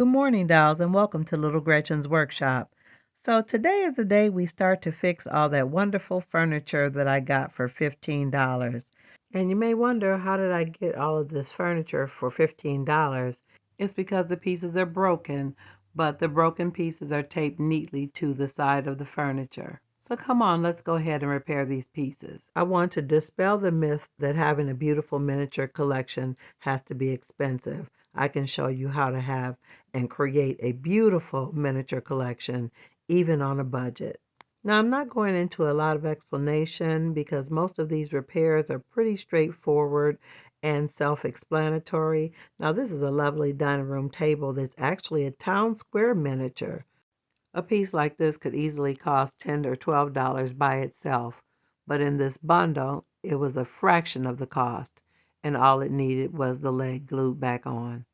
Good morning, dolls, and welcome to Little Gretchen's workshop. So today is the day we start to fix all that wonderful furniture that I got for $15. And you may wonder, how did I get all of this furniture for $15? It's because the pieces are broken, but the broken pieces are taped neatly to the side of the furniture. So come on, let's go ahead and repair these pieces. I want to dispel the myth that having a beautiful miniature collection has to be expensive. I can show you how to have and create a beautiful miniature collection, even on a budget. Now, I'm not going into a lot of explanation because most of these repairs are pretty straightforward and self-explanatory. Now, this is a lovely dining room table that's actually a town square miniature. A piece like this could easily cost $10 or $12 by itself, but in this bundle, it was a fraction of the cost, and all it needed was the leg glued back on.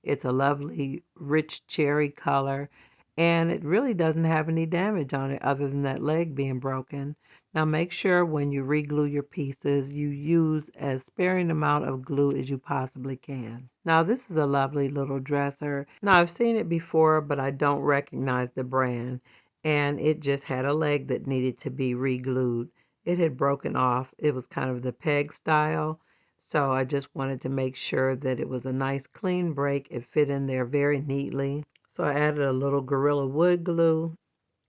It's a lovely, rich cherry color, and it really doesn't have any damage on it other than that leg being broken. Now make sure when you re-glue your pieces, you use as sparing amount of glue as you possibly can. Now this is a lovely little dresser. Now I've seen it before, but I don't recognize the brand, and it just had a leg that needed to be re-glued. It had broken off. It was kind of the peg style. So I just wanted to make sure that it was a nice clean break. It fit in there very neatly. So I added a little Gorilla Wood glue,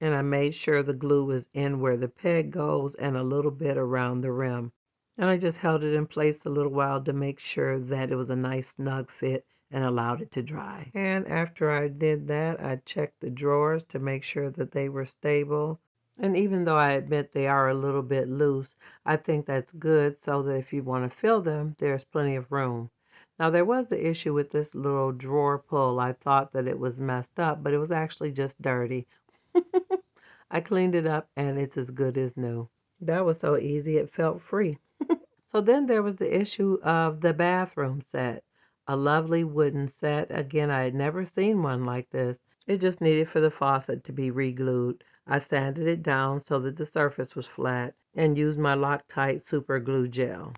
and I made sure the glue was in where the peg goes and a little bit around the rim. And I just held it in place a little while to make sure that it was a nice snug fit and allowed it to dry. And after I did that, I checked the drawers to make sure that they were stable. And even though I admit they are a little bit loose, I think that's good so that if you want to fill them, there's plenty of room. Now, there was the issue with this little drawer pull. I thought that it was messed up, but it was actually just dirty. I cleaned it up and it's as good as new. That was so easy, it felt free. So then there was the issue of the bathroom set. A lovely wooden set. Again, I had never seen one like this. It just needed for the faucet to be re-glued. I sanded it down so that the surface was flat and used my Loctite super glue gel.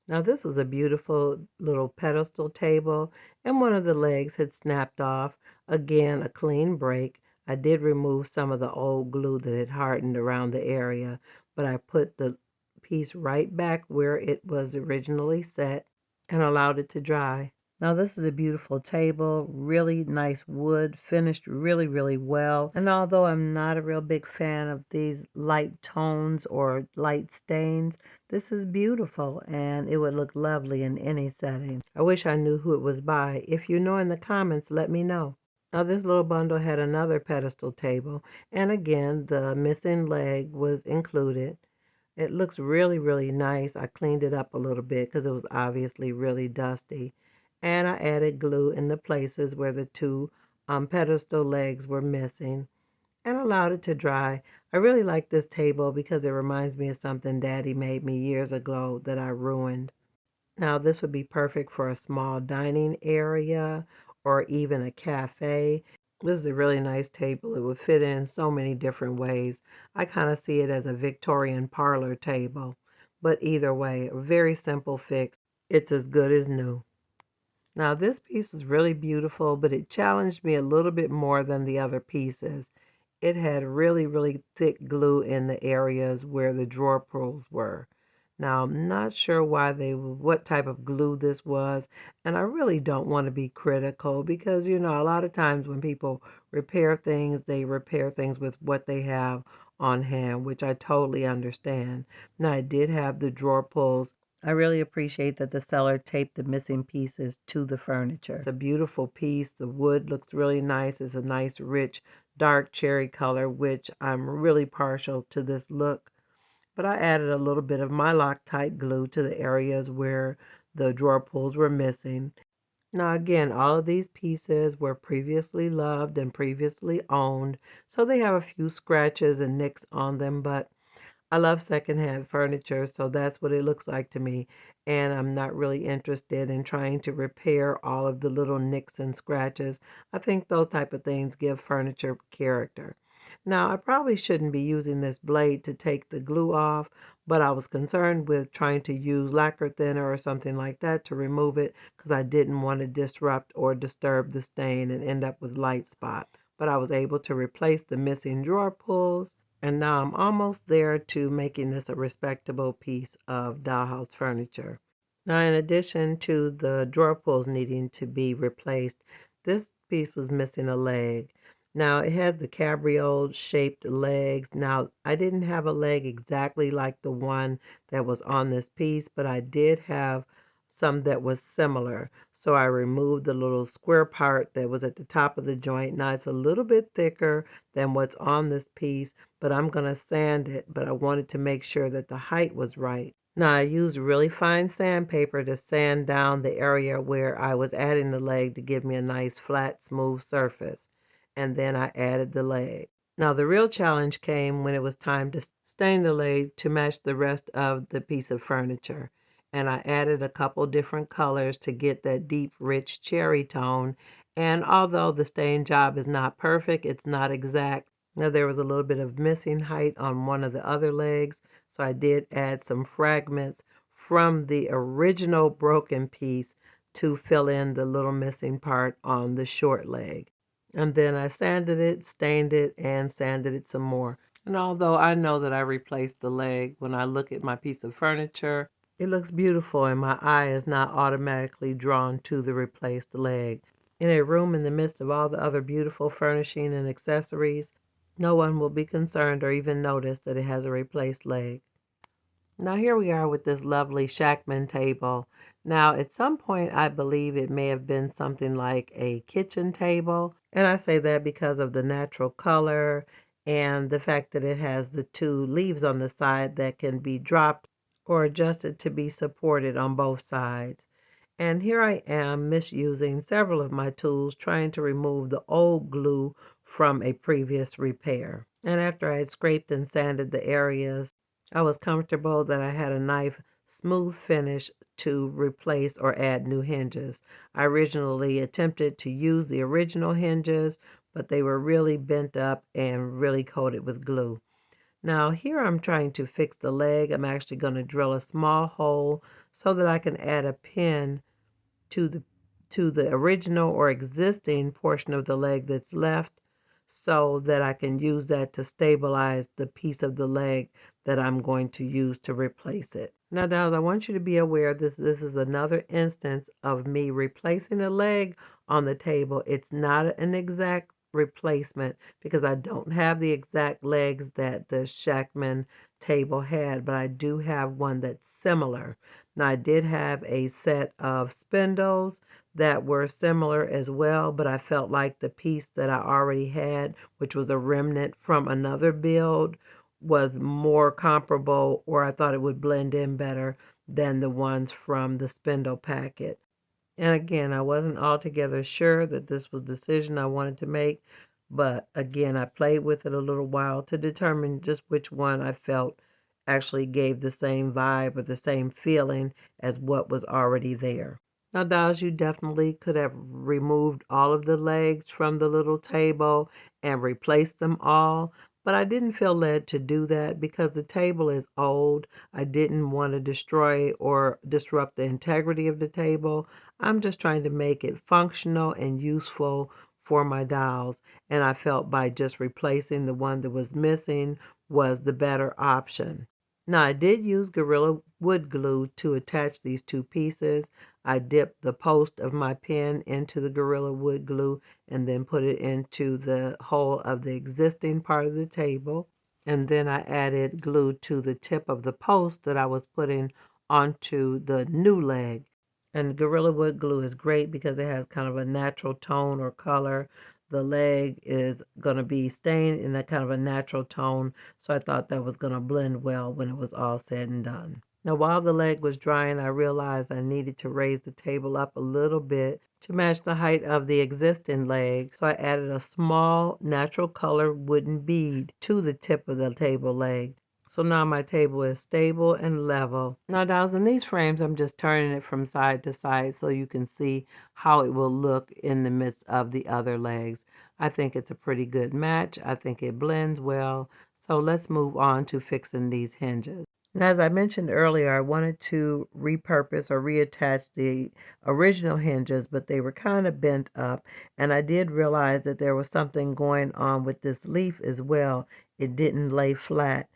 Now this was a beautiful little pedestal table, and one of the legs had snapped off. Again, a clean break. I did remove some of the old glue that had hardened around the area, but I put the piece right back where it was originally set and allowed it to dry. Now this is a beautiful table, really nice wood, finished really, really well. And although I'm not a real big fan of these light tones or light stains, this is beautiful and it would look lovely in any setting. I wish I knew who it was by. If you know in the comments, let me know. Now this little bundle had another pedestal table, and again the missing leg was included. It looks really, really nice. I cleaned it up a little bit because it was obviously really dusty. And I added glue in the places where the two pedestal legs were missing and allowed it to dry. I really like this table because it reminds me of something Daddy made me years ago that I ruined. Now, this would be perfect for a small dining area or even a cafe. This is a really nice table. It would fit in so many different ways. I kind of see it as a Victorian parlor table. But either way, a very simple fix. It's as good as new. Now, this piece was really beautiful, but it challenged me a little bit more than the other pieces. It had really, really thick glue in the areas where the drawer pulls were. Now, I'm not sure what type of glue this was, and I really don't want to be critical because, a lot of times when people repair things, they repair things with what they have on hand, which I totally understand. Now, I did have the drawer pulls. I really appreciate that the seller taped the missing pieces to the furniture. It's a beautiful piece. The wood looks really nice. It's a nice, rich, dark cherry color, which I'm really partial to this look. But I added a little bit of my Loctite glue to the areas where the drawer pulls were missing. Now again, all of these pieces were previously loved and previously owned, so they have a few scratches and nicks on them, but I love secondhand furniture, so that's what it looks like to me. And I'm not really interested in trying to repair all of the little nicks and scratches. I think those type of things give furniture character. Now, I probably shouldn't be using this blade to take the glue off, but I was concerned with trying to use lacquer thinner or something like that to remove it because I didn't want to disrupt or disturb the stain and end up with light spot. But I was able to replace the missing drawer pulls, and now I'm almost there to making this a respectable piece of dollhouse furniture. Now, in addition to the drawer pulls needing to be replaced, this piece was missing a leg. Now, it has the cabriole shaped legs. Now, I didn't have a leg exactly like the one that was on this piece, but I did have some that was similar. So I removed the little square part that was at the top of the joint. Now, it's a little bit thicker than what's on this piece, but I'm going to sand it, but I wanted to make sure that the height was right. Now, I used really fine sandpaper to sand down the area where I was adding the leg to give me a nice flat, smooth surface. And then I added the leg. Now, the real challenge came when it was time to stain the leg to match the rest of the piece of furniture. And I added a couple different colors to get that deep, rich cherry tone. And although the stain job is not perfect, it's not exact. Now, there was a little bit of missing height on one of the other legs, so I did add some fragments from the original broken piece to fill in the little missing part on the short leg. And then I sanded it, stained it, and sanded it some more. And although I know that I replaced the leg, when I look at my piece of furniture, it looks beautiful and my eye is not automatically drawn to the replaced leg. In a room in the midst of all the other beautiful furnishing and accessories, no one will be concerned or even notice that it has a replaced leg. Now here we are with this lovely Shackman table. Now at some point I believe it may have been something like a kitchen table. And I say that because of the natural color and the fact that it has the two leaves on the side that can be dropped or adjusted to be supported on both sides. And here I am misusing several of my tools trying to remove the old glue from a previous repair. And after I had scraped and sanded the areas, I was comfortable that I had a nice smooth finish to replace or add new hinges. I originally attempted to use the original hinges, but they were really bent up and really coated with glue. Now here I'm trying to fix the leg. I'm actually going to drill a small hole so that I can add a pin to the original or existing portion of the leg that's left so that I can use that to stabilize the piece of the leg that I'm going to use to replace it. Now, Dolls, I want you to be aware this is another instance of me replacing a leg on the table. It's not an exact replacement because I don't have the exact legs that the Shackman table had, but I do have one that's similar. Now, I did have a set of spindles that were similar as well, but I felt like the piece that I already had, which was a remnant from another build, was more comparable, or I thought it would blend in better than the ones from the spindle packet. And again, I wasn't altogether sure that this was the decision I wanted to make, but again, I played with it a little while to determine just which one I felt actually gave the same vibe or the same feeling as what was already there. Now, dolls, you definitely could have removed all of the legs from the little table and replaced them all, but I didn't feel led to do that because the table is old. I didn't want to destroy or disrupt the integrity of the table. I'm just trying to make it functional and useful for my dolls, and I felt by just replacing the one that was missing was the better option. Now, I did use Gorilla Wood Glue to attach these two pieces. I dipped the post of my pen into the Gorilla Wood Glue and then put it into the hole of the existing part of the table. And then I added glue to the tip of the post that I was putting onto the new leg. And Gorilla Wood Glue is great because it has kind of a natural tone or color. The leg is going to be stained in a kind of a natural tone, so I thought that was going to blend well when it was all said and done. Now, while the leg was drying, I realized I needed to raise the table up a little bit to match the height of the existing leg, so I added a small natural color wooden bead to the tip of the table leg So now my table is stable and level. Now, dolls, in these frames, I'm just turning it from side to side so you can see how it will look in the midst of the other legs. I think it's a pretty good match. I think it blends well. So let's move on to fixing these hinges. And as I mentioned earlier, I wanted to repurpose or reattach the original hinges, but they were kind of bent up. And I did realize that there was something going on with this leaf as well. It didn't lay flat.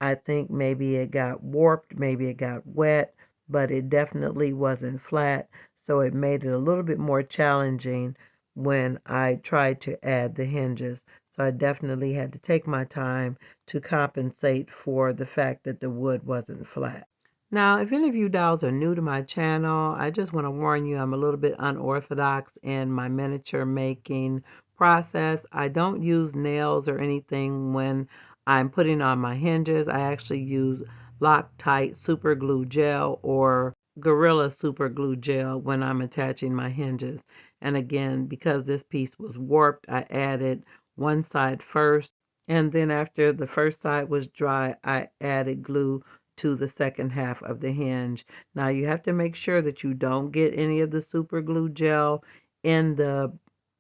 I think maybe it got warped, maybe it got wet, but it definitely wasn't flat. So it made it a little bit more challenging when I tried to add the hinges. So I definitely had to take my time to compensate for the fact that the wood wasn't flat. Now, if any of you dolls are new to my channel, I just want to warn you I'm a little bit unorthodox in my miniature making process. I don't use nails or anything when I'm putting on my hinges. I actually use Loctite super glue gel or Gorilla super glue gel when I'm attaching my hinges. And again, because this piece was warped, I added one side first, and then after the first side was dry, I added glue to the second half of the hinge. Now you have to make sure that you don't get any of the super glue gel in the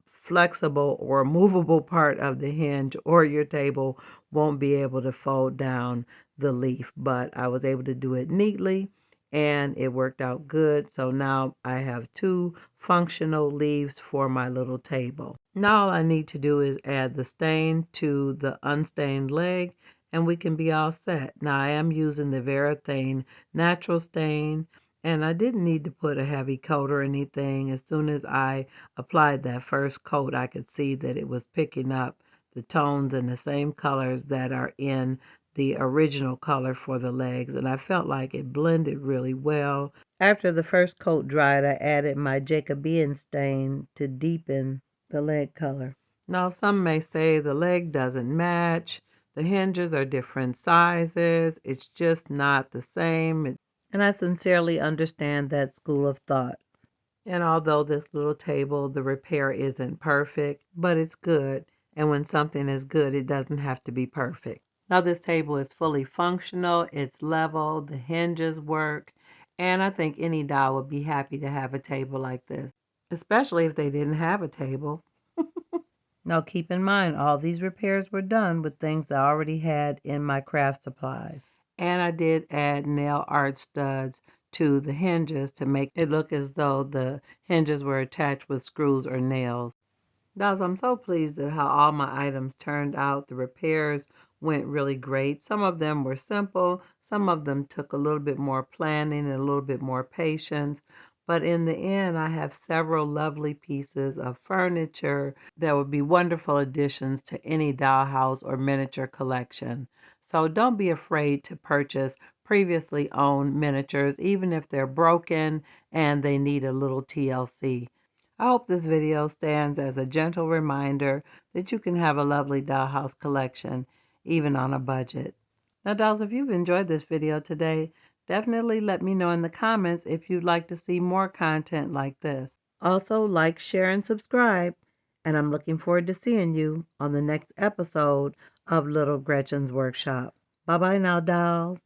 flexible or movable part of the hinge, or your table won't be able to fold down the leaf. But I was able to do it neatly and it worked out good. So now I have two functional leaves for my little table. Now all I need to do is add the stain to the unstained leg and we can be all set. Now I am using the Varathane natural stain, and I didn't need to put a heavy coat or anything. As soon as I applied that first coat, I could see that it was picking up the tones and the same colors that are in the original color for the legs, and I felt like it blended really well. After the first coat dried, I added my Jacobean stain to deepen the leg color. Now, some may say the leg doesn't match, the hinges are different sizes, it's just not the same. And I sincerely understand that school of thought. And although this little table, the repair isn't perfect, but it's good. And when something is good, it doesn't have to be perfect. Now this table is fully functional, it's level, the hinges work, and I think any doll would be happy to have a table like this, especially if they didn't have a table. Now keep in mind, all these repairs were done with things I already had in my craft supplies. And I did add nail art studs to the hinges to make it look as though the hinges were attached with screws or nails. Guys, I'm so pleased at how all my items turned out. The repairs went really great. Some of them were simple. Some of them took a little bit more planning and a little bit more patience. But in the end, I have several lovely pieces of furniture that would be wonderful additions to any dollhouse or miniature collection. So don't be afraid to purchase previously owned miniatures, even if they're broken and they need a little TLC. I hope this video stands as a gentle reminder that you can have a lovely dollhouse collection, even on a budget. Now, dolls, if you've enjoyed this video today, definitely let me know in the comments if you'd like to see more content like this. Also, like, share, and subscribe. And I'm looking forward to seeing you on the next episode of Little Gretchen's Workshop. Bye-bye now, dolls.